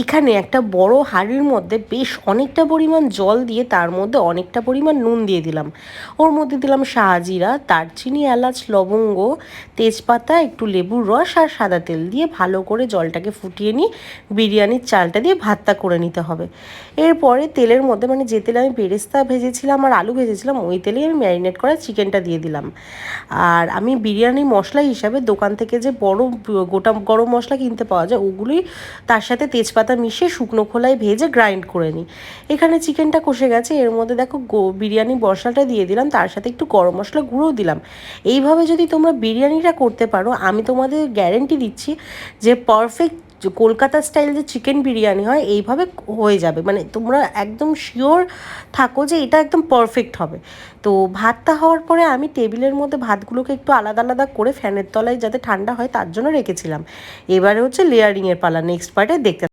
এখানে একটা বড় হাঁড়ির মধ্যে বেশ অনেকটা পরিমাণ জল দিয়ে তার মধ্যে অনেকটা পরিমাণ নুন দিয়ে দিলাম। ওর মধ্যে দিলাম শাহজিরা, দারচিনি, এলাচ, লবঙ্গ, তেজপাতা, একটু লেবুর রস আর সাদা তেল দিয়ে ভালো করে জলটাকে ফুটিয়ে নিয়ে বিরিয়ানির চালটা দিয়ে ভাতটা করে নিতে হবে। এরপরে তেলের মধ্যে মানে যে তেলে আমি বেরেস্তা ভেজেছিলাম আর আলু ভেজেছিলাম ওই তেলেই আমি ম্যারিনেট করা চিকেনটা দিয়ে দিলাম। আর আমি বিরিয়ানি মশলা হিসাবে দোকান থেকে যে বড় গোটা গরম মশলা কিনতে পাওয়া যায় ওগুলোই তার সাথে তেজপাতা মিশিয়ে শুকনো খোলায় ভেজে গ্রাইন্ড করে নিই। এখানে চিকেনটা কষে গেছে, এর মধ্যে দেখো বিরিয়ানি মশলাটা দিয়ে দিলাম, তার সাথে একটু গরম মশলা গুঁড়োও দিলাম। এইভাবে যদি তোমরা বিরিয়ানিটা করতে পারো আমি তোমাদের গ্যারেন্টি দিচ্ছি যে পারফেক্ট কলকাতা স্টাইল যে চিকেন বিরিয়ানি হয় এইভাবে হয়ে যাবে, মানে তোমরা একদম শিওর থাকো যে এটা একদম পারফেক্ট হবে। তো ভাতটা হওয়ার পরে আমি টেবিলের মধ্যে ভাতগুলোকে একটু আলাদা আলাদা করে ফ্যানের তলায় যাতে ঠান্ডা হয় তার জন্য রেখেছিলাম। এবারে হচ্ছে লেয়ারিংয়ের পালা, নেক্সট পার্টে দেখতে